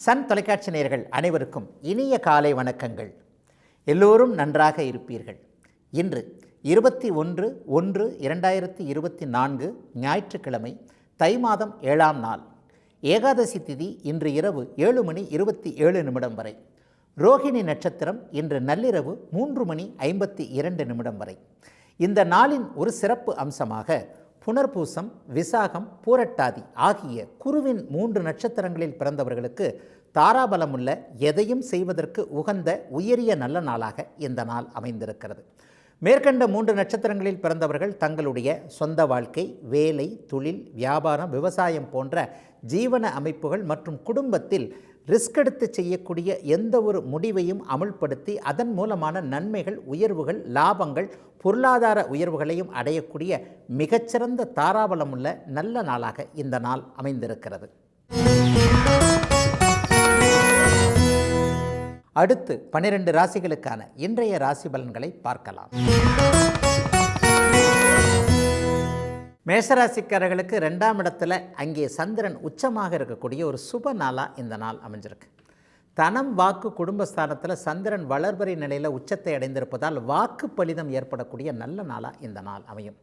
Sun தொலைக்காட்சி நேயர்கள் அனைவருக்கும் இனிய காலை வணக்கங்கள். எல்லோரும் நன்றாக இருப்பீர்கள். இன்று 21/1/2024 ஞாயிற்றுக்கிழமை, தை மாதம் 7ஆம் நாள், ஏகாதசி திதி இன்று இரவு 7:27 வரை. ரோகிணி நட்சத்திரம் இன்று நள்ளிரவு 3:52 வரை. இந்த நாளின் ஒரு சிறப்பு அம்சமாக புனர்பூசம், விசாகம், பூரட்டாதி ஆகிய குருவின் 3 நட்சத்திரங்களில் பிறந்தவர்களுக்கு தாராபலமுள்ள எதையும் செய்வதற்கு உகந்த உயரிய நல்ல நாளாக இந்த நாள் அமைந்திருக்கிறது. மேற்கண்ட 3 நட்சத்திரங்களில் பிறந்தவர்கள் தங்களுடைய சொந்த வாழ்க்கை, வேலை, தொழில், வியாபாரம், விவசாயம் போன்ற ஜீவன அமைப்புகள் மற்றும் குடும்பத்தில் ரிஸ்க் எடுத்து செய்யக்கூடிய எந்த ஒரு முடிவையும் அமுல்படுத்தி அதன் மூலமான நன்மைகள், உயர்வுகள், லாபங்கள், பொருளாதார உயர்வுகளையும் அடையக்கூடிய மிகச்சிறந்த தாராபலமுள்ள நல்ல நாளாக இந்த நாள் அமைந்திருக்கிறது. அடுத்து 12 ராசிகளுக்கான இன்றைய ராசி பலன்களை பார்க்கலாம். மேஷராசிக்காரர்களுக்கு 2ஆம் இடத்துல அங்கே சந்திரன் உச்சமாக இருக்கக்கூடிய ஒரு சுப நாளாக இந்த நாள் அமைஞ்சிருக்கு. தனம், வாக்கு, குடும்பஸ்தானத்தில் சந்திரன் வளர்பறை நிலையில் உச்சத்தை அடைந்திருப்பதால் வாக்கு பலிதம் ஏற்படக்கூடிய நல்ல நாளாக இந்த நாள் அமையும்.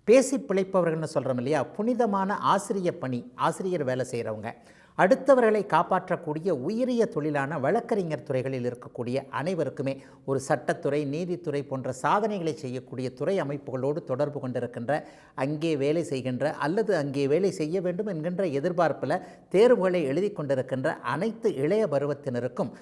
பேசி பிழைப்பவர்கள்னு சொல்கிறோம் இல்லையா, புனிதமான ஆசிரிய பணி, ஆசிரியர் வேலை செய்கிறவங்க, அடுத்தவர்களை காப்பாற்றக்கூடிய உயரிய தொழிலான வழக்கறிஞர் துறைகளில் இருக்கக்கூடிய அனைவருக்குமே ஒரு சட்டத்துறை, நீதித்துறை போன்ற சாதனைகளை செய்யக்கூடிய துறை அமைப்புகளோடு தொடர்பு கொண்டிருக்கின்ற, அங்கே வேலை செய்கின்ற அல்லது அங்கே வேலை செய்ய வேண்டும் என்கின்ற எதிர்பார்ப்பில் தேர்வுகளை எழுதி கொண்டிருக்கின்ற அனைத்து இளைய பருவத்தினருக்கும்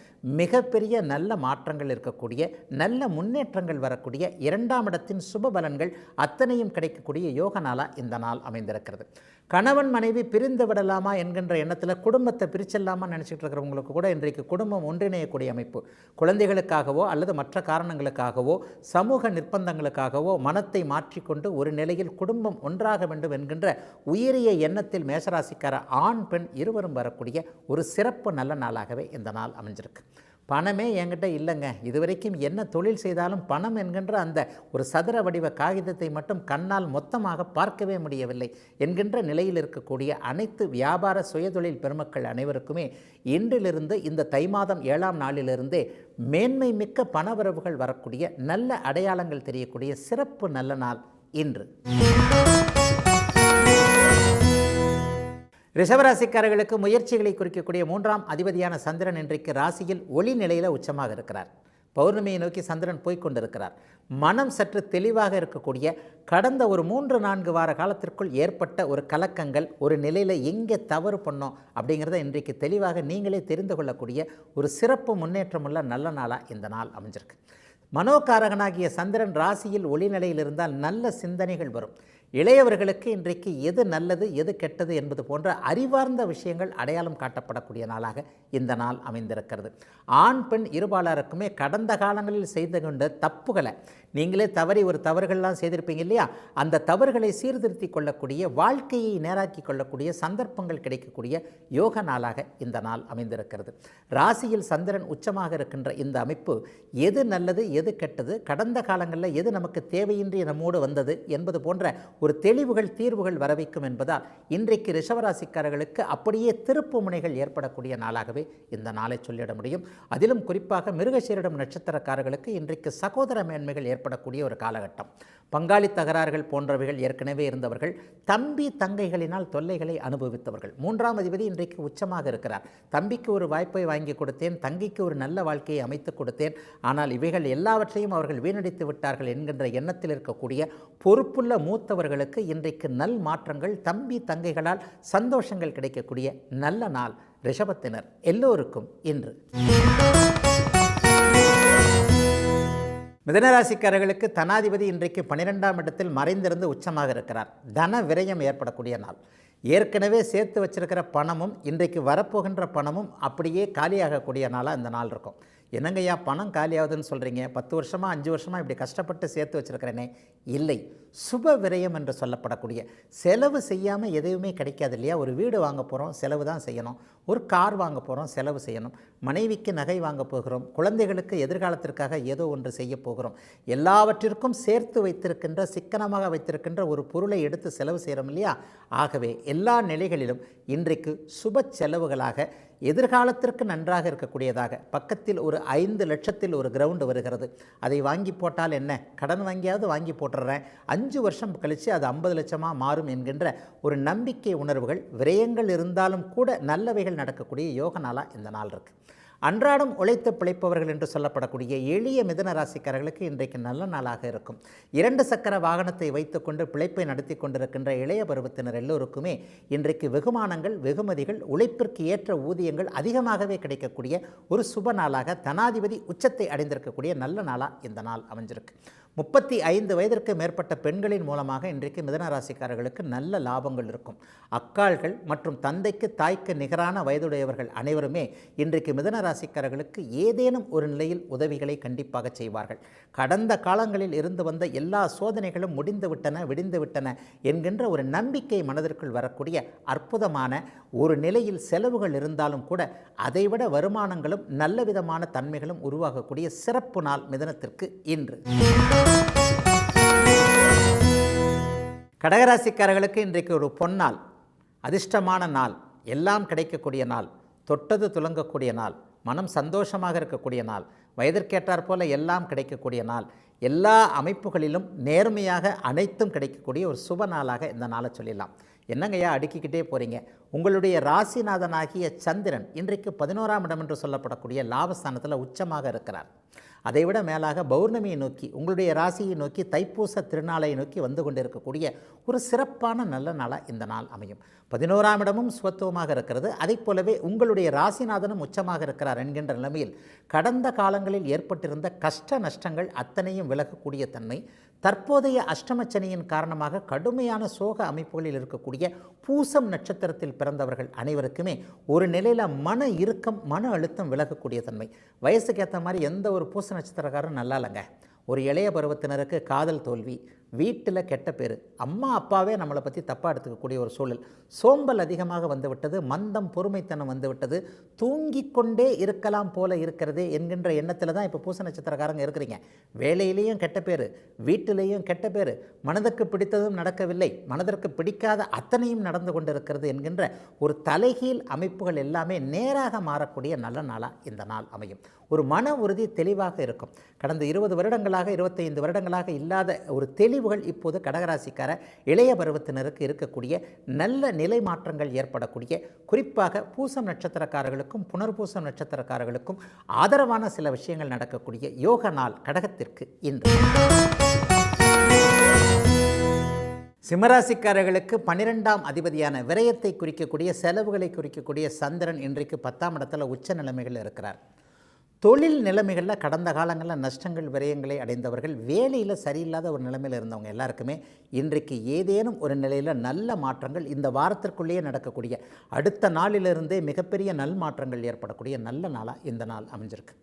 மிகப்பெரிய நல்ல மாற்றங்கள் இருக்கக்கூடிய, நல்ல முன்னேற்றங்கள் வரக்கூடிய, 2ஆம் இடத்தின் சுப பலன்கள் அத்தனையும் கிடைக்கக்கூடிய யோக நாளாக இந்த நாள் அமைந்திருக்கிறது. கணவன் மனைவி பிரிந்து விடலாமா என்கின்ற எண்ணத்தில் குடும்பத்தை பிரிச்சிடலாமா நினச்சிட்டு இருக்கிறவங்களுக்கு கூட இன்றைக்கு குடும்பம் ஒன்றிணையக்கூடிய அமைப்பு, குழந்தைகளுக்காகவோ அல்லது மற்ற காரணங்களுக்காகவோ சமூக நிர்பந்தங்களுக்காகவோ மனத்தை மாற்றிக்கொண்டு ஒரு நிலையில் குடும்பம் ஒன்றாக வேண்டும் என்கின்ற உயரிய எண்ணத்தில் மேஷராசிக்கார ஆண் பெண் இருவரும் வரக்கூடிய ஒரு சிறப்பு நல்ல நாளாகவே இந்த நாள் அமைஞ்சிருக்கு. பணமே என்கிட்ட இல்லைங்க, இதுவரைக்கும் என்ன தொழில் செய்தாலும் பணம் என்கின்ற அந்த ஒரு சதுர வடிவ காகிதத்தை மட்டும் கண்ணால் மொத்தமாக பார்க்கவே முடியவில்லை என்கின்ற நிலையில் இருக்கக்கூடிய அனைத்து வியாபார சுயதொழில் பெருமக்கள் அனைவருக்குமே இன்றிலிருந்து இந்த தை மாதம் 7ஆம் நாளிலிருந்தே மேன்மை மிக்க பணவரவுகள் வரக்கூடிய நல்ல அடையாளங்கள் தெரியக்கூடிய சிறப்பு நல்ல நாள் இன்று. ரிஷபராசிக்காரர்களுக்கு முயற்சிகளை குறிக்கக்கூடிய 3ஆம் அதிபதியான சந்திரன் இன்றைக்கு ராசியில் ஒளி நிலையில் உச்சமாக இருக்கிறார். பௌர்ணமியை நோக்கி சந்திரன் போய்கொண்டிருக்கிறார். மனம் சற்று தெளிவாக இருக்கக்கூடிய, கடந்த ஒரு 3-4 வார காலத்திற்குள் ஏற்பட்ட ஒரு கலக்கங்கள், ஒரு நிலையில் எங்கே தவறு பண்ணோம் அப்படிங்கிறத இன்றைக்கு தெளிவாக நீங்களே தெரிந்து கொள்ளக்கூடிய ஒரு சிறப்பு முன்னேற்றமுள்ள நல்ல நாளாக இந்த நாள் அமைஞ்சிருக்கு. மனோகாரகனாகிய சந்திரன் ராசியில் ஒளி நிலையில் இருந்தால் நல்ல சிந்தனைகள் வரும். இளையவர்களுக்கு இன்றைக்கு எது நல்லது எது கெட்டது என்பது போன்ற அறிவார்ந்த விஷயங்கள் அடையாளம் காட்டப்படக்கூடிய நாளாக இந்த நாள் அமைந்திருக்கிறது. ஆண் பெண் இருபாலருக்குமே கடந்த காலங்களில் செய்து கொண்ட தப்புகளை, நீங்களே தவறி ஒரு தவறுகள்லாம் செய்திருப்பீங்க இல்லையா, அந்த தவறுகளை சீர்திருத்தி கொள்ளக்கூடிய, வாழ்க்கையை நேராக்கி கொள்ளக்கூடிய சந்தர்ப்பங்கள் கிடைக்கக்கூடிய யோக நாளாக இந்த நாள் அமைந்திருக்கிறது. ராசியில் சந்திரன் உச்சமாக இருக்கின்ற இந்த அமைப்பு எது நல்லது எது கெட்டது, கடந்த காலங்களில் எது நமக்கு தேவையின்றி நம்மோடு வந்தது என்பது போன்ற ஒரு தெளிவுகள், தீர்வுகள் வரவைக்கும் என்பதால் இன்றைக்கு ரிஷபராசிக்காரர்களுக்கு அப்படியே திருப்பு முனைகள் ஏற்படக்கூடிய நாளாகவே இந்த நாளை சொல்லிட முடியும். அதிலும் குறிப்பாக மிருகசீரிடம் நட்சத்திரக்காரர்களுக்கு இன்றைக்கு சகோதர மேன்மைகள் ஏற்படக்கூடிய ஒரு காலகட்டம். பங்காளி தகராறுகள் போன்றவைகள் ஏற்கனவே இருந்தவர்கள், தம்பி தங்கைகளினால் தொல்லைகளை அனுபவித்தவர்கள், 3ஆம் அதிபதி இன்றைக்கு உச்சமாக இருக்கிறார். தம்பிக்கு ஒரு வாய்ப்பை வாங்கி கொடுத்தேன், தங்கைக்கு ஒரு நல்ல வாழ்க்கையை அமைத்துக் கொடுத்தேன், ஆனால் இவைகள் எல்லாவற்றையும் அவர்கள் வீணடித்து விட்டார்கள் என்கின்ற எண்ணத்தில் இருக்கக்கூடிய பொறுப்புள்ள மூத்தவர்களுக்கு இன்றைக்கு நல் மாற்றங்கள், தம்பி தங்கைகளால் சந்தோஷங்கள் கிடைக்கக்கூடிய நல்ல நாள் ரிஷபத்தினர் எல்லோருக்கும் இன்று. மிதுனராசிக்காரர்களுக்கு தனாதிபதி இன்றைக்கு 12ஆம் இடத்தில் மறைந்திருந்து உச்சமாக இருக்கிறார். தன விரயம் ஏற்படக்கூடிய நாள். ஏற்கனவே சேர்த்து வச்சிருக்கிற பணமும் இன்றைக்கு வரப்போகின்ற பணமும் அப்படியே காலியாகக்கூடிய நாளாக இந்த நாள் இருக்கும். என்னங்கய்யா பணம் காலியாகுதுன்னு சொல்கிறீங்க, 10 வருஷமாக 5 வருஷமாக இப்படி கஷ்டப்பட்டு சேர்த்து வச்சுருக்கிறேனே. இல்லை, சுப விரயம் என்று சொல்லப்படக்கூடிய செலவு செய்யாமல் எதுவுமே கிடைக்காது இல்லையா? ஒரு வீடு வாங்க போகிறோம், செலவு தான் செய்யணும். ஒரு கார் வாங்க போகிறோம், செலவு செய்யணும். மனைவிக்கு நகை வாங்க போகிறோம், குழந்தைகளுக்கு எதிர்காலத்திற்காக ஏதோ ஒன்று செய்ய போகிறோம். எல்லாவற்றிற்கும் சேர்த்து வைத்திருக்கின்ற, சிக்கனமாக வைத்திருக்கின்ற ஒரு பொருளை எடுத்து செலவு செய்கிறோம் இல்லையா? ஆகவே எல்லா நிலைகளிலும் இன்றைக்கு சுப செலவுகளாக எதிர்காலத்திற்கு நன்றாக இருக்கக்கூடியதாக, பக்கத்தில் ஒரு 5 லட்சத்தில் ஒரு கிரவுண்டு வருகிறது, அதை வாங்கி போட்டால் என்ன, கடன் வாங்கியாவது வாங்கி போட்டுடுறேன், 5 வருஷம் கழித்து அது 50 லட்சமாக மாறும் என்கின்ற ஒரு நம்பிக்கை உணர்வுகள், விரயங்கள் இருந்தாலும் கூட நல்லவைகள் நடக்கக்கூடிய யோக நாளாக இந்த நாள் இருக்குது. அன்றாடம் உழைத்து பிழைப்பவர்கள் என்று சொல்லப்படக்கூடிய எளிய மிதுன ராசிக்காரர்களுக்கு இன்றைக்கு நல்ல நாளாக இருக்கும். 2 சக்கர வாகனத்தை வைத்துக்கொண்டு பிழைப்பை நடத்தி கொண்டிருக்கின்ற இளைய பருவத்தினர் எல்லோருக்குமே இன்றைக்கு வெகுமானங்கள், வெகுமதிகள், உழைப்பிற்கு ஏற்ற ஊதியங்கள் அதிகமாகவே கிடைக்கக்கூடிய ஒரு சுப நாளாக, தனாதிபதி உச்சத்தை அடைந்திருக்கக்கூடிய நல்ல நாளாக இந்த நாள் அமைஞ்சிருக்கு. 35 வயதிற்கு மேற்பட்ட பெண்களின் மூலமாக இன்றைக்கு மிதுன ராசிக்காரர்களுக்கு நல்ல லாபங்கள் இருக்கும். அக்காள்கள் மற்றும் தந்தைக்கு தாய்க்கு நிகரான வயதுடையவர்கள் அனைவருமே இன்றைக்கு மிதுன ராசிக்காரர்களுக்கு ஏதேனும் ஒரு நிலையில் உதவிகளை கண்டிப்பாக செய்வார்கள். கடந்த காலங்களில் இருந்து வந்த எல்லா சோதனைகளும் முடிந்துவிட்டன, விடிந்துவிட்டன என்கின்ற ஒரு நம்பிக்கை மனதிற்குள் வரக்கூடிய அற்புதமான ஒரு நிலையில் செலவுகள் இருந்தாலும் கூட அதைவிட வருமானங்களும் நல்ல விதமான தன்மைகளும் உருவாகக்கூடிய சிறப்பு நாள் மிதுனத்திற்கு இன்று. கடகராசிக்காரர்களுக்கு இன்றைக்கு ஒரு பொன்னாள், அதிர்ஷ்டமான நாள், எல்லாம் கிடைக்கக்கூடிய நாள், தொட்டது துலங்கக்கூடிய நாள், மனம் சந்தோஷமாக இருக்கக்கூடிய நாள், வயதிற்கேற்றாற் போல எல்லாம் கிடைக்கக்கூடிய நாள், எல்லா அமைப்புகளிலும் நேர்மையாக அனைத்தும் கிடைக்கக்கூடிய ஒரு சுப நாளாக இந்த நாளை சொல்லிடலாம். என்னங்கய்யா அடுக்கிக்கிட்டே போகிறீங்க? உங்களுடைய ராசிநாதனாகிய சந்திரன் இன்றைக்கு 11ஆம் இடம் என்று சொல்லப்படக்கூடிய லாபஸ்தானத்தில் உச்சமாக இருக்கிறார். அதைவிட மேலாக பௌர்ணமியை நோக்கி, உங்களுடைய ராசியை நோக்கி, தைப்பூச திருநாளை நோக்கி வந்து கொண்டிருக்கக்கூடிய ஒரு சிறப்பான நல்ல நாளாக இந்த நாள் அமையும். 11ஆம் இடமும் சுவத்துவமாக இருக்கிறது. அதை போலவே உங்களுடைய ராசிநாதனும் உச்சமாக இருக்கிறார் என்கின்ற நிலைமையில் கடந்த காலங்களில் ஏற்பட்டிருந்த கஷ்ட நஷ்டங்கள் அத்தனையும் விலகக்கூடிய தன்மை, தற்போதைய அஷ்டமச்சனியின் காரணமாக கடுமையான சோக அமைப்புகளில் இருக்கக்கூடிய பூசம் நட்சத்திரத்தில் பிறந்தவர்கள் அனைவருக்குமே ஒரு நிலையில் மன இறுக்கம், மன அழுத்தம் விலகக்கூடிய தன்மை. வயசுக்கு ஏற்ற மாதிரி எந்த ஒரு பூச நட்சத்திரக்காரரும் நல்லா இல்லைங்க. ஒரு இளைய பருவத்தினருக்கு காதல் தோல்வி, வீட்டில் கெட்ட பேர், அம்மா அப்பாவே நம்மளை பற்றி தப்பாக எடுத்துக்கக்கூடிய ஒரு சூழல், சோம்பல் அதிகமாக வந்துவிட்டது, மந்தம், பொறுமைத்தனம் வந்துவிட்டது, தூங்கிக் கொண்டே இருக்கலாம் போல இருக்கிறது என்கின்ற எண்ணத்தில் தான் இப்போ பூச நட்சத்திரக்காரங்க இருக்கிறீங்க. வேலையிலேயும் கெட்ட பேர், வீட்டிலேயும் கெட்ட பேர், மனதுக்கு பிடித்ததும் நடக்கவில்லை, மனதிற்கு பிடிக்காத அத்தனையும் நடந்து கொண்டிருக்கிறது என்கின்ற ஒரு தலைகீழ் அமைப்புகள் எல்லாமே நேராக மாறக்கூடிய நல்ல நாளாக இந்த நாள் அமையும். ஒரு மன உறுதி தெளிவாக இருக்கும். கடந்த 20 வருடங்களாக 25 வருடங்களாக இல்லாத ஒரு தெளிவுகள் இப்போது கடகராசிக்கார இளைய பருவத்தினருக்கு இருக்கக்கூடிய நல்ல நிலை மாற்றங்கள் ஏற்படக்கூடிய, குறிப்பாக பூசம் நட்சத்திரக்காரர்களுக்கும் புனர்பூசம் நட்சத்திரக்காரர்களுக்கும் ஆதரவான சில விஷயங்கள் நடக்கக்கூடிய யோக நாள் கடகத்திற்கு இன்று. சிம்மராசிக்காரர்களுக்கு 12ஆம் அதிபதியான விரயத்தை குறிக்கக்கூடிய, செலவுகளை குறிக்கக்கூடிய சந்திரன் இன்றைக்கு 10ஆம் இடத்துல உச்ச நிலைமைகள் இருக்கிறார். தொழில் நிலைமைகளில் கடந்த காலங்களில் நஷ்டங்கள், விரயங்களை அடைந்தவர்கள், வேலையில் சரியில்லாத ஒரு நிலைமையில் இருந்தவங்க எல்லாருக்குமே இன்றைக்கு ஏதேனும் ஒரு நிலையில் நல்ல மாற்றங்கள் இந்த வாரத்திற்குள்ளேயே நடக்கக்கூடிய, அடுத்த நாளிலிருந்தே மிகப்பெரிய நல் மாற்றங்கள் ஏற்படக்கூடிய நல்ல நாளாக இந்த நாள் அமைஞ்சிருக்கு.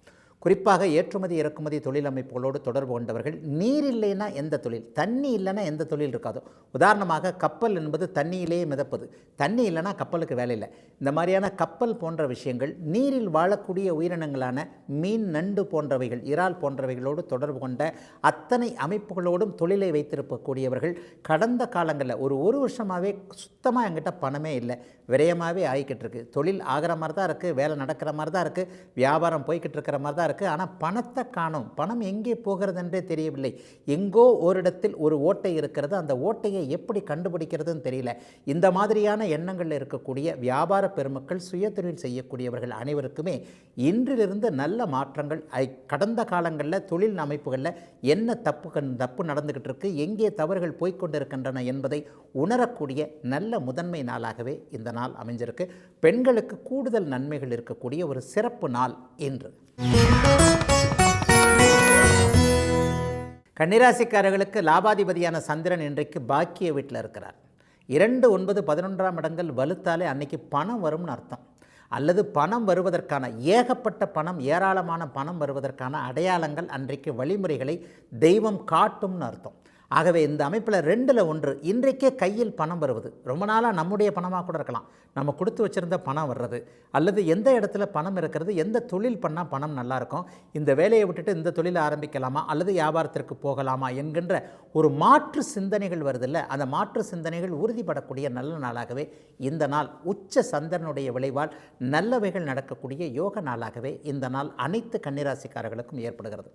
குறிப்பாக ஏற்றுமதி இறக்குமதி தொழில் அமைப்புகளோடு தொடர்பு கொண்டவர்கள், நீர் இல்லைன்னா எந்த தொழில், தண்ணி இல்லைன்னா எந்த தொழில் இருக்காதோ. உதாரணமாக கப்பல் என்பது தண்ணியிலேயே மிதப்பது, தண்ணி இல்லைன்னா கப்பலுக்கு வேலை இல்லை. இந்த மாதிரியான கப்பல் போன்ற விஷயங்கள், நீரில் வாழக்கூடிய உயிரினங்களான மீன், நண்டு போன்றவைகள், இறால் போன்றவைகளோடு தொடர்பு கொண்ட அத்தனை அமைப்புகளோடும் தொழிலை வைத்திருக்கக்கூடியவர்கள் கடந்த காலங்களில் ஒரு வருஷமாகவே சுத்தமாக என்கிட்ட பணமே இல்லை, விரயமாகவே ஆகிக்கிட்டு இருக்குது, தொழில் ஆகிற மாதிரி தான் இருக்குது, வேலை நடக்கிற மாதிரி தான் இருக்குது, வியாபாரம் போய்கிட்டு இருக்கிற மாதிரி தான் இருக்குது, ஆனால் பணத்தை காணோம், பணம் எங்கே போகிறது என்றே தெரியவில்லை, எங்கோ ஓரிடத்தில் ஒரு ஓட்டை இருக்கிறது, அந்த ஓட்டையை எப்படி கண்டுபிடிக்கிறதுன்னு தெரியல. இந்த மாதிரியான எண்ணங்களில் இருக்கக்கூடிய வியாபார பெருமக்கள், சுயதொழில் செய்யக்கூடியவர்கள் அனைவருக்குமே இன்றிலிருந்து நல்ல மாற்றங்கள், கடந்த காலங்களில் தொழில் அமைப்புகளில் என்ன தப்பு நடந்துக்கிட்டு இருக்கு, எங்கே தவறுகள் போய்கொண்டிருக்கின்றன என்பதை உணரக்கூடிய நல்ல முதன்மை நாளாகவே இந்த நாள் அமைஞ்சிருக்கு. பெண்களுக்கு கூடுதல் நன்மைகள் இருக்கக்கூடிய ஒரு சிறப்பு நாள் இன்று. கன்னிராசிக்காரர்களுக்கு லாபாதிபதியான சந்திரன் இன்றைக்கு பாக்கிய வீட்டில் இருக்கிறார். 2, 9, 11ஆம் இடங்கள் வலுத்தாலே அன்னைக்கு பணம் வரும்னு அர்த்தம். அல்லது பணம் வருவதற்கான, ஏகப்பட்ட பணம், ஏராளமான பணம் வருவதற்கான அடையாளங்கள், அன்றைக்கு வழிமுறைகளை தெய்வம் காட்டும்னு அர்த்தம். ஆகவே இந்த அமைப்பில் 2ல் 1 இன்றைக்கே கையில் பணம் வருவது, ரொம்ப நாளாக நம்முடைய பணமாக கூட இருக்கலாம், நம்ம கொடுத்து வச்சுருந்த பணம் வர்றது, அல்லது எந்த இடத்துல பணம் இருக்கிறது, எந்த தொழில் பண்ணால் பணம் நல்லாயிருக்கும், இந்த வேலையை விட்டுட்டு இந்த தொழிலை ஆரம்பிக்கலாமா அல்லது வியாபாரத்திற்கு போகலாமா என்கின்ற ஒரு மாற்று சிந்தனைகள் வருதில்ல, அந்த மாற்று சிந்தனைகள் உறுதிப்படக்கூடிய நல்ல நாளாகவே இந்த நாள் உச்ச சந்திரனுடைய விளைவால் நல்லவைகள் நடக்கக்கூடிய யோக நாளாகவே இந்த நாள் அனைத்து கன்னிராசிக்காரர்களுக்கும் ஏற்படுகிறது.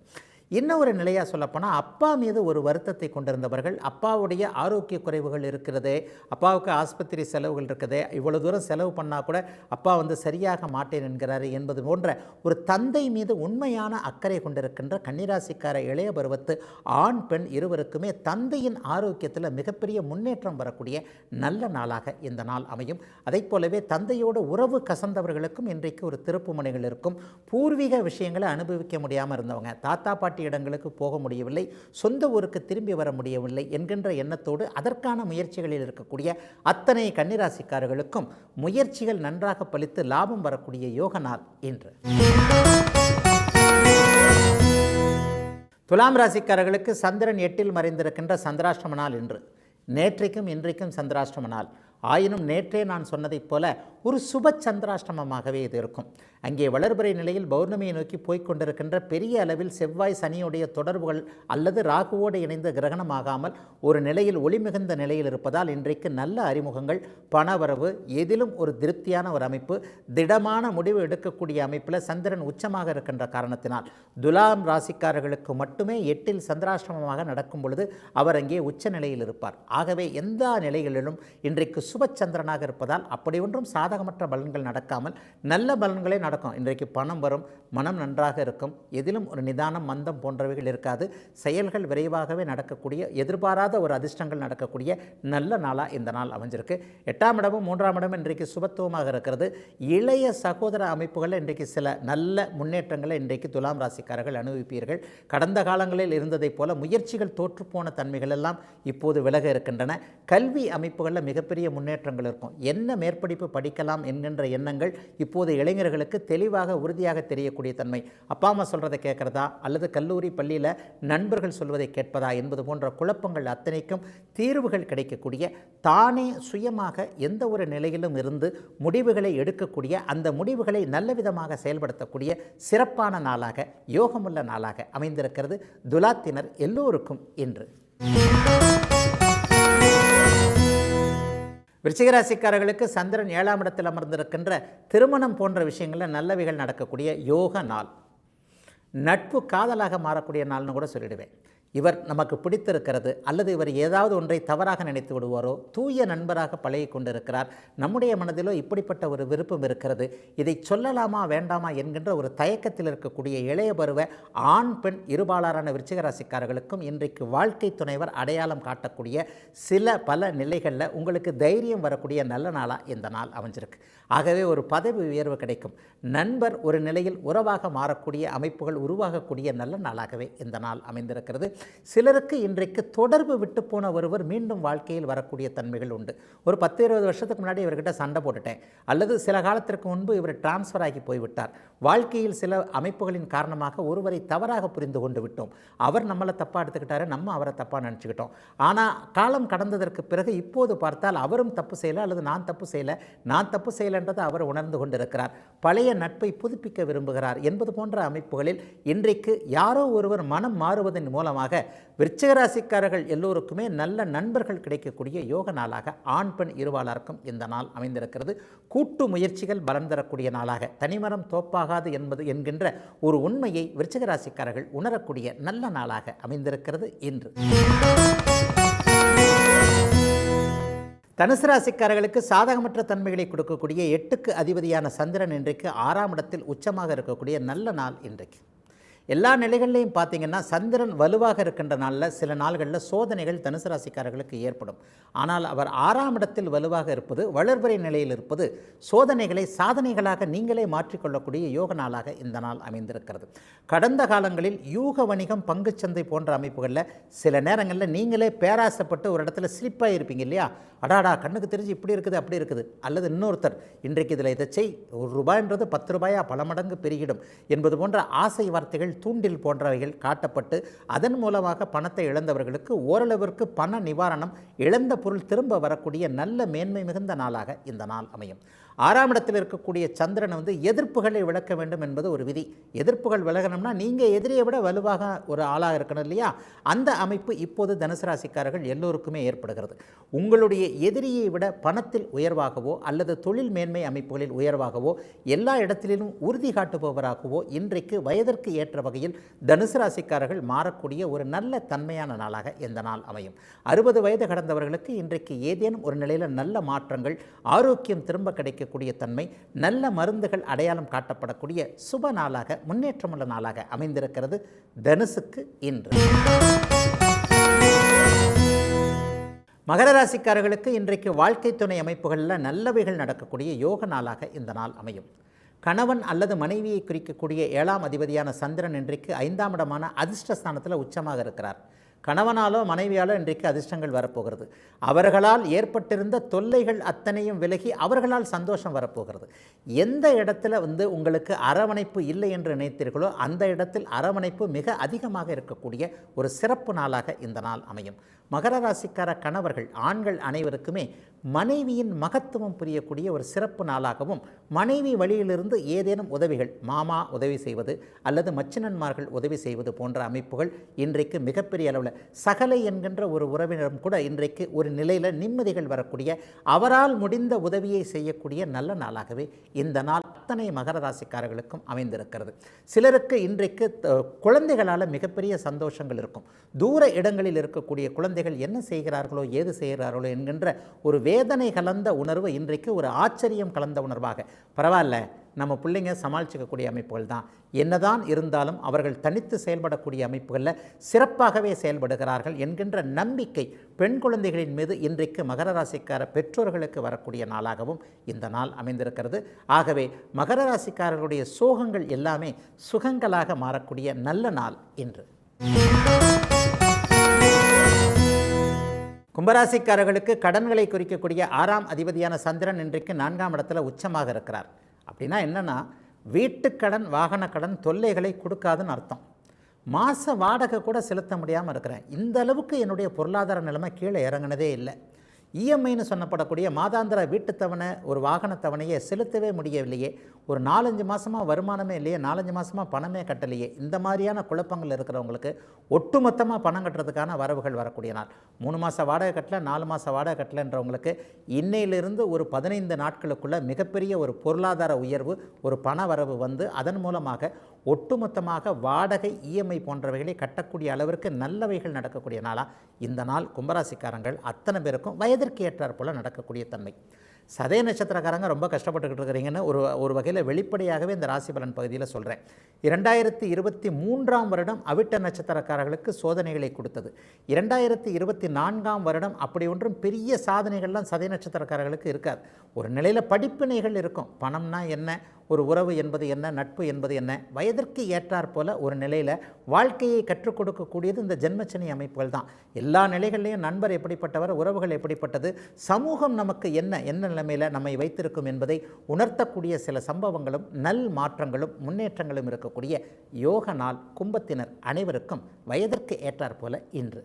இன்னொரு நிலையாக சொல்லப்போனால், அப்பா மீது ஒரு வருத்தத்தை கொண்டிருந்தவர்கள், அப்பாவுடைய ஆரோக்கிய குறைவுகள் இருக்கிறதே, அப்பாவுக்கு ஆஸ்பத்திரி செலவுகள் இருக்குதே, இவ்வளோ தூரம் செலவு பண்ணால் கூட அப்பா சரியாக மாட்டேன் என்கிறாரு என்பது போன்ற ஒரு தந்தை மீது உண்மையான அக்கறை கொண்டிருக்கின்ற கன்னிராசிக்கார இளைய பருவத்து ஆண் பெண் இருவருக்குமே தந்தையின் ஆரோக்கியத்தில் மிகப்பெரிய முன்னேற்றம் வரக்கூடிய நல்ல நாளாக இந்த நாள் அமையும். அதை போலவே தந்தையோட உறவு கசந்தவர்களுக்கும் இன்றைக்கு ஒரு திருப்பு முனைகள் இருக்கும். பூர்வீக விஷயங்களை அனுபவிக்க முடியாமல் இருந்தவங்க, தாத்தா பாட்டி இடங்களுக்கு போக முடியவில்லை, சொந்த ஊருக்கு திரும்பி வர முடியவில்லை என்கின்ற எண்ணத்தோடு அதற்கான முயற்சிகளில் இருக்கக்கூடிய அத்தனை கன்னிராசிக்காரர்களுக்கும் முயற்சிகள் நன்றாக பலித்து லாபம் வரக்கூடிய யோக நாள் இன்று. துலாம் ராசிக்காரர்களுக்கு சந்திரன் 8ல் மறைந்திருக்கின்ற சந்திராஷ்டம நாள் இன்று. நேற்றைக்கும் இன்றைக்கும் சந்திராஷ்டம நாள். ஆயினும் நேற்றே நான் சொன்னதைப் போல ஒரு சுப சந்திராஷ்டமமாகவே இது இருக்கும். அங்கே வளர்பிறை நிலையில் பௌர்ணமியை நோக்கி போய்கொண்டிருக்கின்ற பெரிய அளவில் செவ்வாய் சனியுடைய தொடர்புகள் அல்லது ராகுவோடு இணைந்த கிரகணமாகாமல் ஒரு நிலையில் ஒளிமிகுந்த நிலையில் இருப்பதால் இன்றைக்கு நல்ல அறிமுகங்கள், பணவரவு, எதிலும் ஒரு திருப்தியான ஒரு அமைப்பு, திடமான முடிவு எடுக்கக்கூடிய அமைப்பில் சந்திரன் உச்சமாக இருக்கின்ற காரணத்தினால் துலாம் ராசிக்காரர்களுக்கு மட்டுமே 8ல் சந்திராஷ்டமமாக நடக்கும் பொழுது அவர் அங்கே உச்ச நிலையில் இருப்பார். ஆகவே எந்த நிலைகளிலும் இன்றைக்கு சுபச்சந்திரனாக இருப்பதால் அப்படி ஒன்றும் சாதகமற்ற பலன்கள் நடக்காமல் நல்ல பலன்களே நடக்கும். இன்றைக்கு பணம் வரும், மனம் நன்றாக இருக்கும், எதிலும் ஒரு நிதானம் மந்தம் போன்றவைகள் இருக்காது, செயல்கள் விரைவாகவே நடக்கக்கூடிய, எதிர்பாராத ஒரு அதிர்ஷ்டங்கள் நடக்கக்கூடிய நல்ல நாளாக இந்த நாள் அமைஞ்சிருக்கு. 8ஆம் இடமும் 3ஆம் இடமும் இன்றைக்கு சுபத்துவமாக இருக்கிறது. இளைய சகோதர அமைப்புகளில் இன்றைக்கு சில நல்ல முன்னேற்றங்களை இன்றைக்கு துலாம் ராசிக்காரர்கள் அனுபவிப்பீர்கள். கடந்த காலங்களில் இருந்ததைப் போல முயற்சிகள் தோற்றுப்போன தன்மைகள் எல்லாம் இப்போது விலக இருக்கின்றன. கல்வி அமைப்புகளில் மிகப்பெரிய முன்னேற்றங்கள் இருக்கும். என்ன மேற்படிப்பு படிக்கலாம் என்கின்ற எண்ணங்கள் இப்போது இளைஞர்களுக்கு தெளிவாக உறுதியாக தெரியக்கூடிய தன்மை. அப்பா அம்மா சொல்கிறதை கேட்குறதா அல்லது கல்லூரி பள்ளியில் நண்பர்கள் சொல்வதை கேட்பதா என்பது போன்ற குழப்பங்கள் அத்தனைக்கும் தீர்வுகள் கிடைக்கக்கூடிய, தானே சுயமாக எந்த ஒரு நிலையிலும் இருந்து முடிவுகளை எடுக்கக்கூடிய, அந்த முடிவுகளை நல்ல விதமாக செயல்படுத்தக்கூடிய சிறப்பான நாளாக, யோகமுள்ள நாளாக அமைந்திருக்கிறது துலாத்தினர் எல்லோருக்கும் இன்று. விருச்சிகராசிக்காரர்களுக்கு சந்திரன் 7ஆம் இடத்தில் அமர்ந்திருக்கின்ற திருமணம் போன்ற விஷயங்களில் நல்லவைகள் நடக்கக்கூடிய யோக நாள். நட்பு காதலாக மாறக்கூடிய நாள்னு கூட சொல்லிடுவேன். இவர் நமக்கு பிடித்திருக்கிறது அல்லது இவர் ஏதாவது ஒன்றை தவறாக நினைத்து விடுவாரோ, தூய நண்பராக பழகி கொண்டிருக்கிறார், நம்முடைய மனதிலோ இப்படிப்பட்ட ஒரு விருப்பம் இருக்கிறது, இதை சொல்லலாமா வேண்டாமா என்கின்ற ஒரு தயக்கத்தில் இருக்கக்கூடிய இளைய பருவ ஆண் பெண் இருபாலாரான விருச்சிகராசிக்காரர்களுக்கும் இன்றைக்கு வாழ்க்கை துணைவர் அடையாளம் காட்டக்கூடிய சில பல நிலைகளில் உங்களுக்கு தைரியம் வரக்கூடிய நல்ல நாளாக இந்த நாள் அமைஞ்சிருக்கு. ஆகவே ஒரு பதவி உயர்வு கிடைக்கும். நண்பர் ஒரு நிலையில் உறவாக மாறக்கூடிய அமைப்புகள் உருவாகக்கூடிய நல்ல நாளாகவே இந்த நாள் அமைந்திருக்கிறது. சிலருக்கு இன்றைக்கு தொடர்பு விட்டு போன ஒருவர் மீண்டும் வாழ்க்கையில் வரக்கூடிய தன்மைகள் உண்டு. ஒரு 10-20 வருஷத்துக்கு முன்னாடி இவர்கிட்ட சண்டை போட்டுட்டேன், அல்லது சில காலத்திற்கு முன்பு இவர் டிரான்ஸ்ஃபர் ஆகி போய்விட்டார், வாழ்க்கையில் சில அமைப்புகளின் காரணமாக ஒருவரை தவறாக புரிந்து கொண்டு விட்டோம், அவர் நம்மளை தப்பாக எடுத்துக்கிட்டாரு, நம்ம அவரை தப்பாக நினச்சிக்கிட்டோம். ஆனால் காலம் கடந்ததற்கு பிறகு இப்போது பார்த்தால் அவரும் தப்பு செய்யலை அல்லது நான் தப்பு செய்யலை, நான் தப்பு செய்யலைன்றதை அவர் உணர்ந்து கொண்டிருக்கிறார், பழைய நட்பை புதுப்பிக்க விரும்புகிறார் என்பது போன்ற அமைப்புகளில் இன்றைக்கு யாரோ ஒருவர் மனம் மாறுவதன் மூலமாக விருச்சிகராசிக்காரர்கள் எல்லோருக்குமே நல்ல நண்பர்கள் கிடைக்கக்கூடிய யோக நாளாக ஆண் பெண் இருபாலாருக்கும் இந்த நாள் அமைந்திருக்கிறது. கூட்டு முயற்சிகள் பலன் தரக்கூடிய நாளாக, தனிமரம் தோப்பாகாது என்பது என்கின்ற ஒரு உண்மையை விருச்சிகராசிக்காரர்கள் உணரக்கூடிய நல்ல நாளாக அமைந்திருக்கிறது இன்று. தனுசு ராசிக்காரர்களுக்கு சாதகமற்ற தன்மைகளை கொடுக்கக்கூடிய 8க்கு அதிபதியான சந்திரன் இன்றைக்கு 6ஆம் இடத்தில் உச்சமாக இருக்கக்கூடிய நல்ல நாள் இன்றைக்கு. எல்லா நிலைகள்லையும் பார்த்திங்கன்னா சந்திரன் வலுவாக இருக்கின்ற நாளில் சில நாள்களில் சோதனைகள் தனுசு ராசிக்காரர்களுக்கு ஏற்படும். ஆனால் அவர் 6ஆம் இடத்தில் வலுவாக இருப்பது, வளர்பிறை நிலையில் இருப்பது சோதனைகளை சாதனைகளாக நீங்களே மாற்றிக்கொள்ளக்கூடிய யோக நாளாக இந்த நாள் அமைந்திருக்கிறது. கடந்த காலங்களில் யூக வணிகம், பங்குச்சந்தை போன்ற அமைப்புகளில் சில நேரங்களில் நீங்களே பேராசைப்பட்டு ஒரு இடத்துல ஸ்லிப்பாக இருப்பீங்க இல்லையா, அடாடா கண்ணுக்கு தெரிஞ்சு இப்படி இருக்குது அப்படி இருக்குது, அல்லது இன்னொருத்தர் இன்றைக்கு இதில் இதை செய், ₹1 10 ரூபாயா பல மடங்கு பெருகிடும் என்பது போன்ற ஆசை வார்த்தைகள் தூண்டில் போன்றவைகள் காட்டப்பட்டு அதன் மூலமாக பணத்தை இழந்தவர்களுக்கு ஓரளவிற்கு பண நிவாரணம், இழந்த பொருள் திரும்ப வரக்கூடிய நல்ல மேன்மை மிகுந்த நாளாக இந்த நாள் அமையும். 6ஆம் இடத்தில் இருக்கக்கூடிய சந்திரன் எதிர்ப்புகளை விளக்க வேண்டும் என்பது ஒரு விதி. எதிர்ப்புகள் விலகணும்னா நீங்கள் எதிரியை விட வலுவாக ஒரு ஆளாக இருக்கணும் இல்லையா? அந்த அமைப்பு இப்போது தனுசு ராசிக்காரர்கள் எல்லோருக்குமே ஏற்படுகிறது. உங்களுடைய எதிரியை விட பணத்தில் உயர்வாகவோ அல்லது தொழில் மேன்மை அமைப்புகளில் உயர்வாகவோ எல்லா இடத்திலும் உறுதி காட்டுபவராகவோ இன்றைக்கு வயதிற்கு ஏற்ற வகையில் தனுசு ராசிக்காரர்கள் மாறக்கூடிய ஒரு நல்ல தன்மையான நாளாக இந்த நாள் அமையும். 60 வயது கடந்தவர்களுக்கு இன்றைக்கு ஏதேனும் ஒரு நிலையில் நல்ல மாற்றங்கள், ஆரோக்கியம் திரும்ப கிடைக்கக்கூடிய தன்மை, நல்ல மருந்துகள் அடையாளம் காட்டப்படக்கூடிய சுப நாளாக, முன்னேற்றமுள்ள நாளாக அமைந்திருக்கிறது தனுசுக்கு இன்று. மகர ராசிக்காரர்களுக்கு இன்றைக்கு வாழ்க்கை துணை அமைப்புகளில் நல்லவைகள் நடக்கக்கூடிய யோக நாளாக இந்த நாள் அமையும். கணவன் அல்லது மனைவியை குறிக்கக்கூடிய 7ஆம் அதிபதியான சந்திரன் இன்றைக்கு 5ஆம் இடமான அதிர்ஷ்டஸ்தானத்தில் உச்சமாக இருக்கிறார். கணவனாலோ மனைவியாலோ இன்றைக்கு அதிர்ஷ்டங்கள் வரப்போகிறது. அவர்களால் ஏற்பட்டிருந்த தொல்லைகள் அத்தனையும் விலகி அவர்களால் சந்தோஷம் வரப்போகிறது. எந்த இடத்துல உங்களுக்கு அரவணைப்பு இல்லை என்று நினைத்தீர்களோ அந்த இடத்தில் அரவணைப்பு மிக அதிகமாக இருக்கக்கூடிய ஒரு சிறப்பு நாளாக இந்த நாள் அமையும். மகர ராசிக்கார கணவர்கள், ஆண்கள் அனைவருக்குமே மனைவியின் மகத்துவம் புரியக்கூடிய ஒரு சிறப்பு நாளாகவும், மனைவி வழியிலிருந்து ஏதேனும் உதவிகள், மாமா உதவி செய்வது அல்லது மச்சினன்மார்கள் உதவி செய்வது போன்ற அமைப்புகள் இன்றைக்கு மிகப்பெரிய அளவில், சகலை என்கின்ற ஒரு உறவினரும் கூட இன்றைக்கு ஒரு நிலையில் நிம்மதிகள் வரக்கூடிய, அவரால் முடிந்த உதவியை செய்யக்கூடிய நல்ல நாளாகவே இந்த நாள் அத்தனை மகர ராசிக்காரர்களுக்கும் அமைந்திருக்கிறது. சிலருக்கு இன்றைக்கு குழந்தைகளால் மிகப்பெரிய சந்தோஷங்கள் இருக்கும். தூர இடங்களில் இருக்கக்கூடிய குழந்தைகள் என்ன செய்கிறார்களோ ஏது செய்கிறார்களோ என்கின்ற ஒரு வேதனை கலந்த உணர்வு இன்றைக்கு ஒரு ஆச்சரியம் கலந்த உணர்வாக, பரவாயில்ல நம்ம பிள்ளைங்க சமாளிச்சிக்கக்கூடிய அமைப்புகள் தான், என்னதான் இருந்தாலும் அவர்கள் தனித்து செயல்படக்கூடிய அமைப்புகளில் சிறப்பாகவே செயல்படுகிறார்கள் என்கின்ற நம்பிக்கை பெண் குழந்தைகளின் மீது இன்றைக்கு மகர ராசிக்கார பெற்றோர்களுக்கு வரக்கூடிய நாளாகவும் இந்த நாள் அமைந்திருக்கிறது. ஆகவே மகர ராசிக்காரர்களுடைய சோகங்கள் எல்லாமே சுகங்களாக மாறக்கூடிய நல்ல நாள் இன்று. கும்பராசிக்காரர்களுக்கு கடன்களை குறிக்கக்கூடிய 6ஆம் அதிபதியான சந்திரன் இன்றைக்கு 4ஆம் இடத்துல உச்சமாக இருக்கிறார். அப்படின்னா என்னென்னா, வீட்டுக்கடன், வாகன கடன் தொல்லைகளை கொடுக்காதுன்னு அர்த்தம். மாத வாடகை கூட செலுத்த முடியாமல் இருக்கிறேன், இந்த அளவுக்கு என்னுடைய பொருளாதார நிலைமை கீழே இறங்கினதே இல்லை. இஎம்ஐன்னு சொன்னப்படக்கூடிய மாதாந்திர வீட்டுத்தவணை, ஒரு வாகனத்தவணையை செலுத்தவே முடியவில்லையே, ஒரு 4-5 மாதமாக வருமானமே இல்லையே, 4-5 மாதமாக பணமே கட்டலையே, இந்த மாதிரியான குழப்பங்கள் இருக்கிறவங்களுக்கு ஒட்டுமொத்தமாக பணம் கட்டுறதுக்கான வரவுகள் வரக்கூடிய நாள். 3 மாத வாடகை கட்டல, 4 மாத வாடகை கட்டலைன்றவங்களுக்கு இன்னையிலிருந்து ஒரு 15 நாட்களுக்குள்ளே மிகப்பெரிய ஒரு பொருளாதார உயர்வு, ஒரு பண வரவு அதன் மூலமாக ஒட்டுமொத்தமாக வாடகை, இஎம்ஐ போன்றவைகளை கட்டக்கூடிய அளவிற்கு நல்லவைகள் நடக்கக்கூடிய நாளாக இந்த நாள் கும்பராசிக்காரங்கள் அத்தனை பேருக்கும் வயதிற்கு ஏற்றார் போல் நடக்கக்கூடிய தன்மை. சதய நட்சத்திரக்காரங்க ரொம்ப கஷ்டப்பட்டுக்கிட்டு இருக்கிறீங்கன்னு ஒரு வகையில் வெளிப்படையாகவே இந்த ராசி பலன் பகுதியில் சொல்கிறேன். 2023ஆம் வருடம் அவிட்ட நட்சத்திரக்காரர்களுக்கு சோதனைகளை கொடுத்தது. 2024ஆம் வருடம் அப்படி ஒன்றும் பெரிய சாதனைகள்லாம் சதய நட்சத்திரக்காரர்களுக்கு இருக்காது. ஒரு நிலையில் படிப்பினைகள் இருக்கும். பணம்னா என்ன, ஒரு உறவு என்பது என்ன, நட்பு என்பது என்ன, வயதிற்கு ஏற்றார் போல ஒரு நிலையில் வாழ்க்கையை கற்றுக் கொடுக்கக்கூடியது இந்த ஜென்மச்சனி அமைப்புகள் தான். எல்லா நிலைகள்லையும் நண்பர் எப்படிப்பட்டவர், உறவுகள் எப்படிப்பட்டது, சமூகம் நமக்கு என்ன நிலைமையில் நம்மை வைத்திருக்கும் என்பதை உணர்த்தக்கூடிய சில சம்பவங்களும் நல் மாற்றங்களும் முன்னேற்றங்களும் இருக்கக்கூடிய யோக நாள் கும்பத்தினர் அனைவருக்கும் வயதிற்கு ஏற்றார் போல இன்று.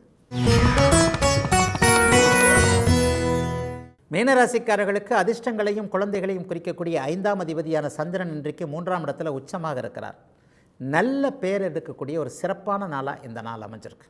மீனராசிக்காரர்களுக்கு அதிர்ஷ்டங்களையும் குழந்தைகளையும் குறிக்கக்கூடிய 5ஆம் அதிபதியான சந்திரன் இன்றைக்கு 3ஆம் இடத்துல உச்சமாக இருக்கிறார். நல்ல பேர் எடுக்கக்கூடிய ஒரு சிறப்பான நாளாக இந்த நாள் அமைஞ்சிருக்கு.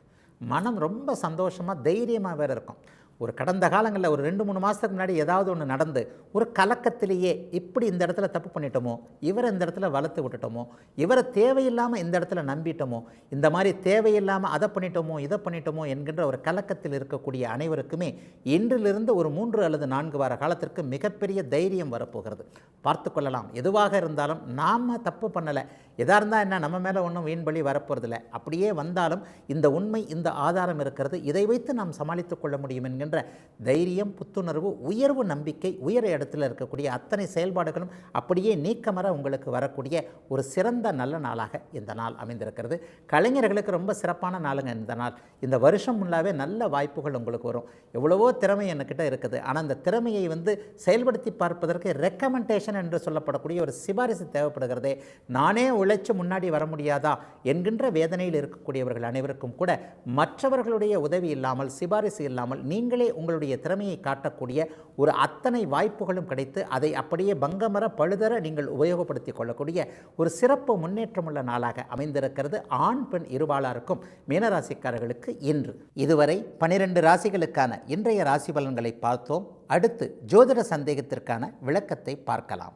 மனம் ரொம்ப சந்தோஷமாக தைரியமாக வேறு இருக்கும். ஒரு கடந்த காலங்களில் ஒரு 2-3 மாதத்துக்கு முன்னாடி ஏதாவது ஒன்று நடந்து ஒரு கலக்கத்திலேயே இப்படி இந்த இடத்துல தப்பு பண்ணிட்டோமோ, இவரை இந்த இடத்துல வளர்த்து விட்டுட்டோமோ, இவரை தேவையில்லாமல் இந்த இடத்துல நம்பிட்டோமோ, இந்த மாதிரி தேவையில்லாமல் அதை பண்ணிட்டோமோ இதை பண்ணிட்டோமோ என்கின்ற ஒரு கலக்கத்தில் இருக்கக்கூடிய அனைவருக்குமே இன்றிலிருந்து ஒரு 3 அல்லது 4 வார காலத்திற்கு மிகப்பெரிய தைரியம் வரப்போகிறது. பார்த்து கொள்ளலாம். எதுவாக இருந்தாலும் நாம் தப்பு பண்ணலை, எதாக இருந்தால் என்ன, நம்ம மேலே ஒன்றும் வீண்பலி வரப்போகிறதில்லை. அப்படியே வந்தாலும் இந்த உண்மை, இந்த ஆதாரம் இருக்கிறது, இதை வைத்து நாம் சமாளித்து கொள்ள முடியும் என்கின்ற என்கின்ற தைரியம், புத்துணர்வு, உயர்வு நம்பிக்கை, உயர் இடத்துல இருக்கக்கூடிய அத்தனை செயல்பாடுகளும் அப்படியே நீக்கமர உங்களுக்கு வரக்கூடிய ஒரு சிறந்த நல்ல நாளாக இந்த நாள் அமைந்திருக்கிறது. கலைஞர்களுக்கு ரொம்ப சிறப்பான நாளுங்க இந்த நாள். இந்த வருஷம் ஃபுல்லாகவே நல்ல வாய்ப்புகள் உங்களுக்கு வரும். எவ்வளவோ திறமை என்கிட்ட இருக்குது, ஆனால் அந்த திறமையை செயல்படுத்தி பார்ப்பதற்கு ரெக்கமெண்டேஷன் என்று சொல்லப்படக்கூடிய ஒரு சிபாரிசு தேவைப்படுகிறதே. நானே உழைச்சு முன்னாடி வர முடியாதா என்கின்ற வேதனையில் இருக்கக்கூடியவர்கள் அனைவருக்கும் கூட மற்றவர்களுடைய உதவி இல்லாமல், சிபாரிசு இல்லாமல் நீங்களே உங்களுடைய திறமையை காட்டக்கூடிய ஒரு அத்தனை வாய்ப்புகளும் கிடைத்து அதை அப்படியே பங்கமர பழுதர நீங்கள் உபயோகப்படுத்திக் கொள்ளக்கூடிய ஒரு சிறப்பு முன்னேற்றமுள்ள நாளாக அமைந்திருக்கிறது ஆண் பெண் இருபாலாருக்கும் மீனராசிக்காரர்களுக்கு இன்று. இதுவரை 12 ராசிகளுக்கான இன்றைய ராசி பலன்களை பார்த்தோம். அடுத்து ஜோதிட சந்தேகத்திற்கான விளக்கத்தை பார்க்கலாம்.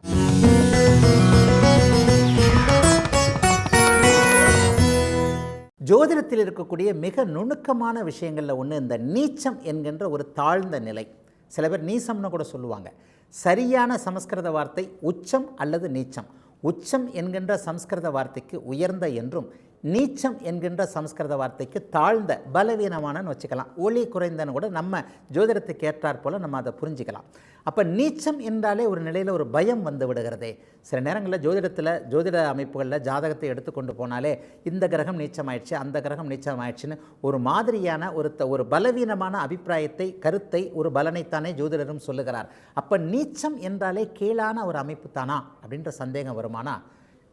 ஜோதிடத்தில் இருக்கக்கூடிய மிக நுணுக்கமான விஷயங்களில் ஒன்று இந்த நீச்சம் என்கின்ற ஒரு தாழ்ந்த நிலை. சில பேர் நீசம்னு கூட சொல்லுவாங்க. சரியான சமஸ்கிருத வார்த்தை உச்சம் அல்லது நீச்சம். உச்சம் என்கின்ற சமஸ்கிருத வார்த்தைக்கு உயர்ந்த என்றும், நீச்சம் என்கின்ற சமஸ்கிருத வார்த்தைக்கு தாழ்ந்த, பலவீனமானன்னு வச்சுக்கலாம். ஒளி குறைந்தன்னு கூட நம்ம ஜோதிடத்துக்கு ஏற்றாற் போல் நம்ம அதை புரிஞ்சிக்கலாம். அப்போ நீச்சம் என்றாலே ஒரு நிலையில் ஒரு பயம் வந்து விடுகிறதே. சில நேரங்களில் ஜோதிட அமைப்புகளில் ஜாதகத்தை எடுத்துக்கொண்டு போனாலே இந்த கிரகம் நீச்சமாயிடுச்சு, அந்த கிரகம் நீச்சமாயிடுச்சுன்னு ஒரு மாதிரியான ஒரு பலவீனமான அபிப்பிராயத்தை, கருத்தை, ஒரு பலனைத்தானே ஜோதிடரும் சொல்லுகிறார். அப்போ நீச்சம் என்றாலே கீழான ஒரு அமைப்பு தானா அப்படின்ற சந்தேகம் வருமானா,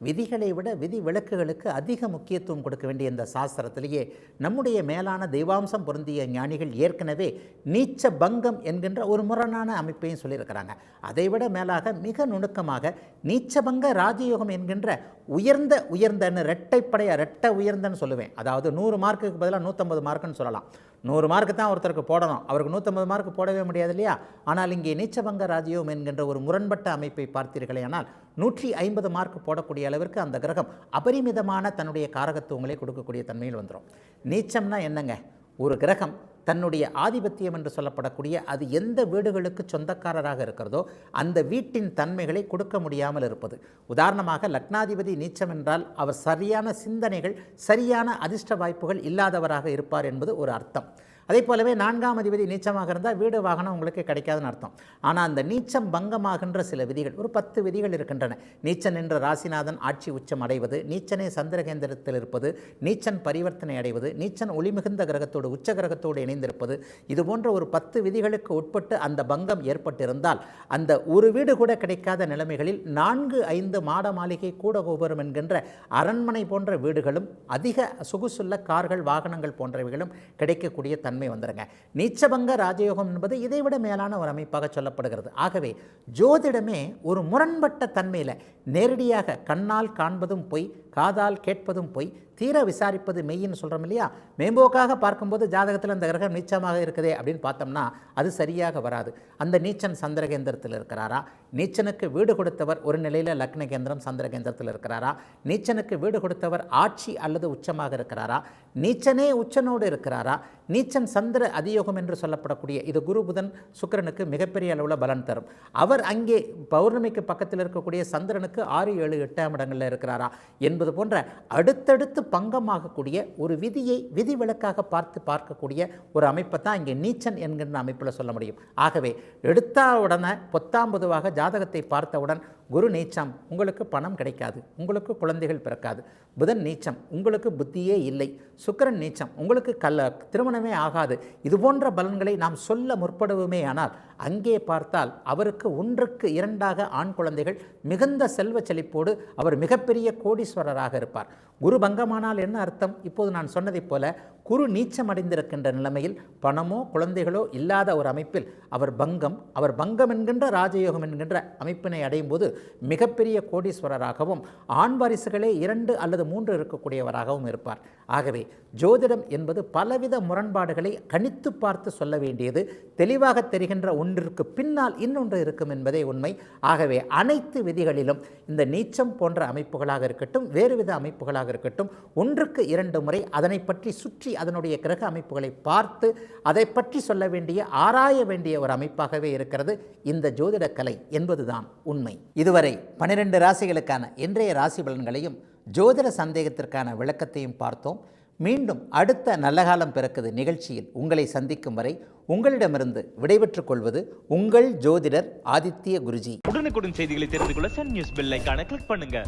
விதிகளை விட விதி விலக்குகளுக்கு அதிக முக்கியத்துவம் கொடுக்க வேண்டிய இந்த சாஸ்திரத்திலேயே நம்முடைய மேலான தெய்வாம்சம் பொருந்திய ஞானிகள் ஏற்கனவே நீச்ச பங்கம் என்கின்ற ஒரு முரணான அமைப்பையும் சொல்லியிருக்கிறாங்க. அதைவிட மேலாக மிக நுணுக்கமாக நீச்சபங்க ராஜயோகம் என்கின்ற உயர்ந்தன்னு ரெட்டை உயர்ந்தன்னு சொல்லுவேன். அதாவது 100 மார்க்குக்கு பதிலாக 150 மார்க்குன்னு சொல்லலாம். 100 மார்க்கு தான் ஒருத்தருக்கு போடணும், அவருக்கு 150 மார்க்கு போடவே முடியாது இல்லையா? ஆனால் இங்கே நீச்சபங்க ராஜயோகம் என்கின்ற ஒரு முரண்பட்ட அமைப்பை பார்த்தீர்களே ஆனால் 150 மார்க் போடக்கூடிய அளவிற்கு அந்த கிரகம் அபரிமிதமான தன்னுடைய காரகத்துவங்களை கொடுக்கக்கூடிய தன்மையில் வந்துடும். நீச்சம்னா என்னங்க? ஒரு கிரகம் தன்னுடைய ஆதிபத்தியம் என்று சொல்லப்படக்கூடிய அது எந்த வீடுகளுக்கு சொந்தக்காரராக இருக்கிறதோ அந்த வீட்டின் தன்மைகளை கொடுக்க முடியாமல் இருப்பது. உதாரணமாக லக்னாதிபதி நீச்சம் என்றால் அவர் சரியான சிந்தனைகள், சரியான அதிர்ஷ்ட வாய்ப்புகள் இல்லாதவராக இருப்பார் என்பது ஒரு அர்த்தம். அதே போலவே 4ஆம் அதிபதி நீச்சமாக இருந்தால் வீடு வாகனம் உங்களுக்கு கிடைக்காதுன்னு அர்த்தம். ஆனால் அந்த நீச்சம் பங்கமாகின்ற சில விதிகள், ஒரு 10 விதிகள் இருக்கின்றன. நீச்சன் என்ற ராசிநாதன் ஆட்சி உச்சம் அடைவது, நீச்சனே சந்திரகேந்திரத்தில் இருப்பது, நீச்சன் பரிவர்த்தனை அடைவது, நீச்சன் ஒளிமிகுந்த கிரகத்தோடு உச்ச கிரகத்தோடு இணைந்திருப்பது, இது போன்ற ஒரு 10 விதிகளுக்கு உட்பட்டு அந்த பங்கம் ஏற்பட்டிருந்தால் அந்த ஒரு வீடு கூட கிடைக்காத நிலைமைகளில் 4-5 மாட மாளிகை கூட கோபுரம் என்கின்ற அரண்மனை போன்ற வீடுகளும் அதிக சொகுசுள்ள கார்கள், வாகனங்கள் போன்றவைகளும் கிடைக்கக்கூடிய தன்மை வந்துருங்க. நீச்சபங்க ராஜயோகம் என்பது இதைவிட மேலான ஒரு அமைப்பாக சொல்லப்படுகிறது. ஆகவே ஜோதிடமே ஒரு முரண்பட்ட தன்மையில் நேரடியாக கண்ணால் காண்பதும் பொய், காதால் கேட்பதும் பொய், தீர விசாரிப்பது மெய்ன்னு சொல்கிறோம் இல்லையா? மேம்போக்காக பார்க்கும்போது ஜாதகத்தில் அந்த கிரகம் நீச்சமாக இருக்குதே அப்படின்னு பார்த்தோம்னா அது சரியாக வராது. அந்த நீச்சன் சந்திரகேந்திரத்தில் இருக்கிறாரா? நீச்சனுக்கு வீடு கொடுத்தவர் ஒரு நிலையில் லக்னகேந்திரம் சந்திரகேந்திரத்தில் இருக்கிறாரா? நீச்சனுக்கு வீடு கொடுத்தவர் ஆட்சி அல்லது உச்சமாக இருக்கிறாரா? நீச்சனே உச்சனோடு இருக்கிறாரா? நீச்சன் சந்திர அதியோகம் என்று சொல்லப்படக்கூடிய இது குரு புதன் சுக்கிரனுக்கு மிகப்பெரிய அளவில் பலன் தரும். அவர் அங்கே பௌர்ணமிக்கு பக்கத்தில் இருக்கக்கூடிய சந்திரனுக்கு 6, 7, 8ஆம் இடங்களில் இருக்கிறாரா என்பது போன்ற அடுத்தடுத்து பங்கமாகக்கூடிய ஒரு விதியை விதிவிலக்காக பார்க்கக்கூடிய ஒரு அமைப்பை தான் இங்கே நீச்சன் என்கின்ற அமைப்பில் சொல்ல முடியும். ஆகவே எடுத்தவுடனே பொத்தாம்பதுவாக ஜாதகத்தை பார்த்தவுடன் குரு நீச்சம், உங்களுக்கு பணம் கிடைக்காது, உங்களுக்கு குழந்தைகள் பிறக்காது. புதன் நீச்சம், உங்களுக்கு புத்தியே இல்லை. சுக்கிரன் நீச்சம், உங்களுக்கு திருமணமே ஆகாது. இது போன்ற பலன்களை நாம் சொல்ல முற்படுவோமே ஆனால் அங்கே பார்த்தால் அவருக்கு 1க்கு 2ஆக ஆண் குழந்தைகள், மிகுந்த செல்வ செழிப்போடு அவர் மிகப்பெரிய கோடீஸ்வரராக இருப்பார். குரு பங்கமானால் என்ன அர்த்தம்? இப்போது நான் சொன்னதைப் போல குரு நீச்சம் அடைந்திருக்கின்ற நிலைமையில் பணமோ குழந்தைகளோ இல்லாத ஒரு அமைப்பில் அவர் பங்கம் என்கின்ற ராஜயோகம் என்கின்ற அமைப்பினை அடையும் போது மிகப்பெரிய கோடீஸ்வரராகவும் ஆண் வாரிசுகளே 2 அல்லது 3 இருக்கக்கூடியவராகவும் இருப்பார். ஆகவே ஜோதிடம் என்பது பலவித முரண்பாடுகளை கணித்து பார்த்து சொல்ல வேண்டியது. தெளிவாக தெரிகின்ற ஒன்றிற்கு பின்னால் இன்னொன்று இருக்கும் என்பதே உண்மை. ஆகவே அனைத்து விதிகளிலும் இந்த நீச்சம் போன்ற அமைப்புகளாக இருக்கட்டும், வேறுவித அமைப்புகளாக இருக்கட்டும், 1க்கு 2 முறை அதனை பற்றி சுற்றி அதனுடைய கிரக அமைப்புகளை பார்த்து அதை பற்றி சொல்ல வேண்டிய, ஆராய வேண்டிய ஒரு அமைப்பாகவே இருக்கிறது இந்த ஜோதிட கலை என்பதுதான் உண்மை. இதுவரை 12 ராசிகளுக்கான இன்றைய ராசி பலன்களையும் ஜோதிட சந்தேகத்திற்கான விளக்கத்தையும் பார்த்தோம். மீண்டும் அடுத்த நல்ல காலம் பிறக்குது நிகழ்ச்சியில் உங்களை சந்திக்கும் வரை உங்களிடமிருந்து விடைபெற்றுக் கொள்வது உங்கள் ஜோதிடர் ஆதித்ய குருஜி. உடனுக்குடன் செய்திகளை தெரிந்து கொள்ள சன் நியூஸ் பெல் ஐகானை கிளிக் பண்ணுங்க.